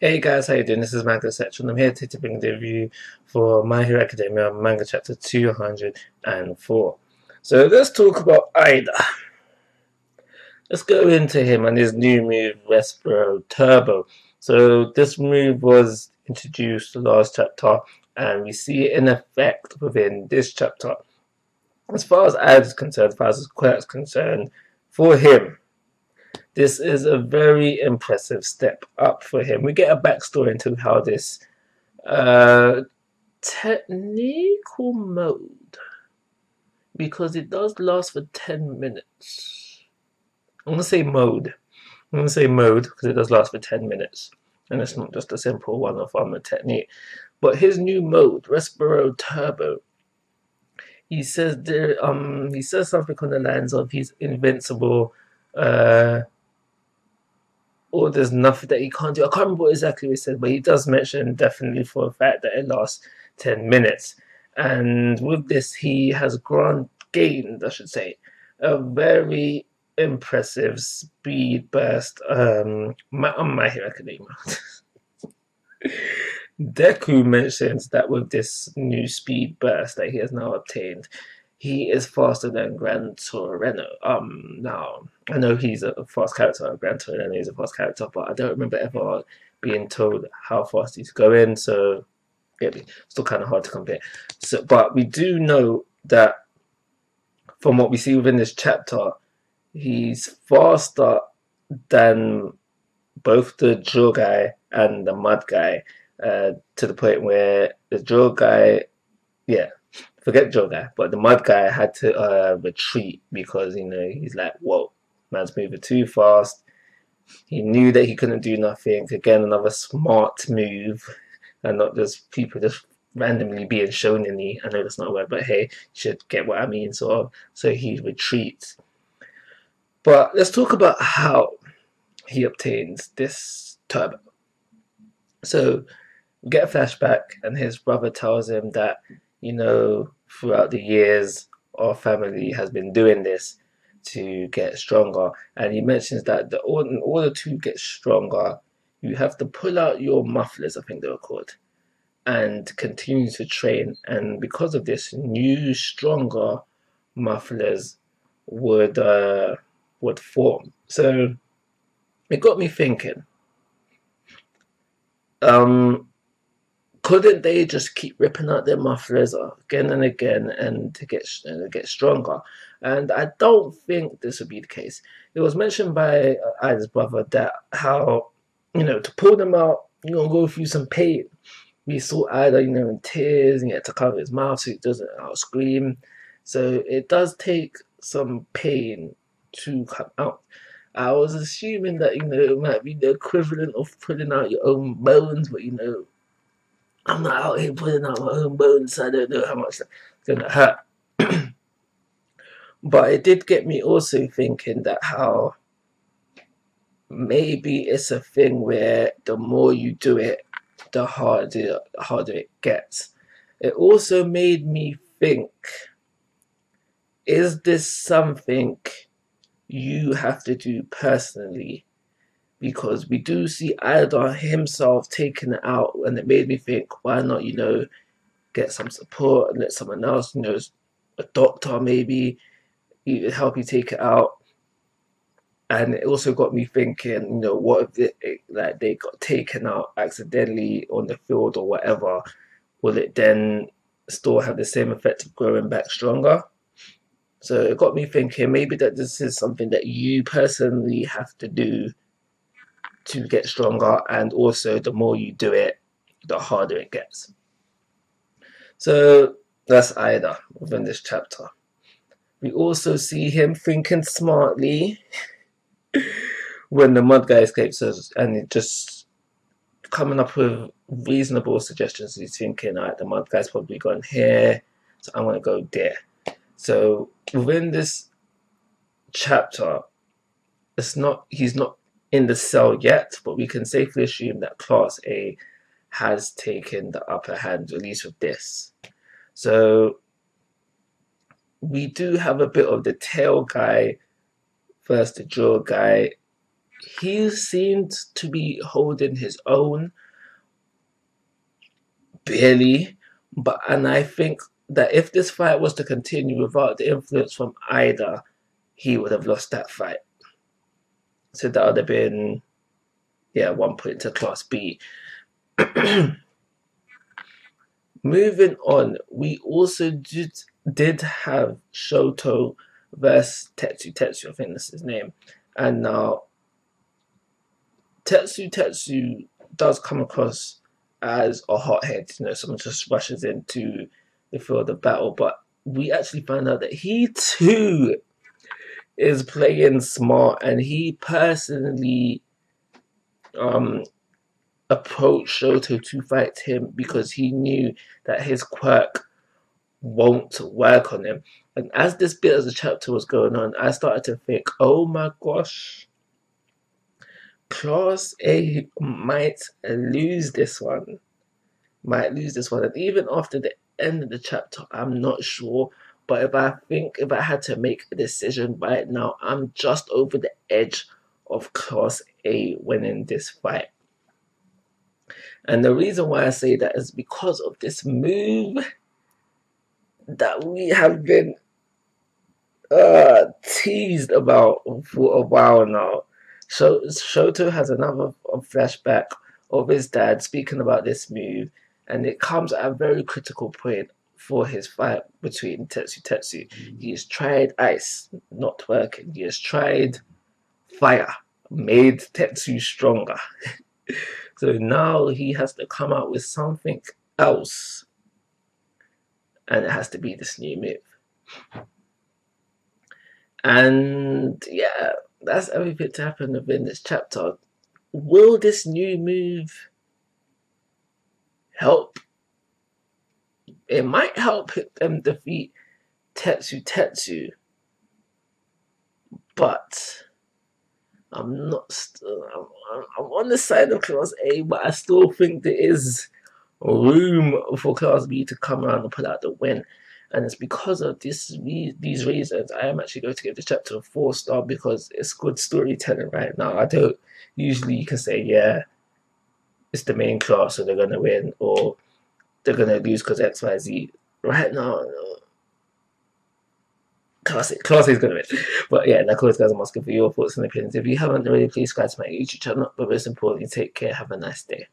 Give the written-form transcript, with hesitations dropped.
Hey guys, how you doing? This is Manga Section. I'm here to bring the review for My Hero Academia Manga Chapter 204. So let's talk about Ida. Let's go into him and his new move, Respiro Turbo. So this move was introduced last chapter, and we see it in effect within this chapter. As far as Ida is concerned, as far as Square is concerned, for him, this is a very impressive step up for him. We get a backstory into how this technical mode, because it does last for 10 minutes. I'm going to say mode. I'm going to say mode because it does last for 10 minutes. And it's not just a simple one-off armor technique. But his new mode, Respiro Turbo, he says something on the lines of he's invincible, or there's nothing that he can't do. I can't remember exactly what he said, but he does mention definitely for a fact that it lasts 10 minutes. And with this, he has gained, I should say, a very impressive speed burst on My Hero Academia. Deku mentions that with this new speed burst that he has now obtained, he is faster than Gran Torino. Now I know he's a fast character. Gran Torino is a fast character, but I don't remember ever being told how fast he's going. So it's still kind of hard to compare. So, but we do know that from what we see within this chapter, he's faster than both the Drill guy and the Mud guy, to the point where the Drill guy, forget Joe guy, but the Mud guy had to retreat because he's like, whoa, man's moving too fast. He knew that he couldn't do nothing. Again, another smart move, and not just people just randomly being shown in the. I know that's not a word, but hey, you should get what I mean. So he retreats. But let's talk about how he obtains this turbo. So we get a flashback, and his brother tells him that throughout the years, our family has been doing this to get stronger. And he mentions that in order to get stronger, you have to pull out your mufflers, I think they were called, and continue to train. And because of this, new, stronger mufflers would form. So it got me thinking. Couldn't they just keep ripping out their mufflers again and again and to get stronger? And I don't think this would be the case. It was mentioned by Ida's brother that how to pull them out, you're gonna go through some pain. We saw Ida, in tears, and he had to cover his mouth so he doesn't scream. So it does take some pain to come out. I was assuming that it might be the equivalent of pulling out your own bones, but I'm not out here pulling out my own bones, so I don't know how much that's going to hurt. But it did get me also thinking that how maybe it's a thing where the more you do it, the harder it gets. It also made me think, is this something you have to do personally? Because we do see Ida himself taking it out, and it made me think, why not, get some support and let someone else, a doctor maybe, help you take it out. And it also got me thinking, what if they got taken out accidentally on the field or whatever? Will it then still have the same effect of growing back stronger? So it got me thinking maybe that this is something that you personally have to do to get stronger, and also the more you do it, the harder it gets. So that's Ida within this chapter. We also see him thinking smartly when the Mud guy escapes us, and just coming up with reasonable suggestions. He's thinking, alright, the Mud guy's probably gone here, so I'm gonna go there. So within this chapter, he's not in the cell yet, but we can safely assume that Class A has taken the upper hand, at least with this. So we do have a bit of the tail guy versus the jaw guy he seemed to be holding his own, barely. And I think that if this fight was to continue without the influence from Ida, he would have lost that fight. So that would have been, yeah, 1 point to Class B. Moving on, we also did have Shoto versus Tetsu. I think that's his name. And now Tetsu does come across as a hothead, someone just rushes into the field of battle. But we actually find out that he too is playing smart, and he personally approached Shoto to fight him because he knew that his quirk won't work on him. And as this bit of the chapter was going on, I started to think, oh my gosh, Class A might lose this one. And even after the end of the chapter, I'm not sure. But if I had to make a decision right now, I'm just over the edge of Class A winning this fight. And the reason why I say that is because of this move that we have been teased about for a while now. So Shoto has another flashback of his dad speaking about this move, and it comes at a very critical point for his fight between Tetsu. He has tried ice, not working. He has tried fire, made Tetsu stronger. So now he has to come out with something else, and it has to be this new move. And yeah, that's everything to happen within this chapter. Will this new move help? It might help them defeat Tetsu, but I'm not. I'm on the side of Class A, but I still think there is room for Class B to come around and pull out the win. And it's because of these reasons I am actually going to give the chapter a 4-star, because it's good storytelling right now. I don't usually, you can say, yeah, it's the main class, so they're going to win, or they're going to lose because XYZ. Right now, Class A is going to win. But yeah, like always, guys, I'm asking for your thoughts and opinions. If you haven't already, please subscribe to my YouTube channel. But most importantly, take care. Have a nice day.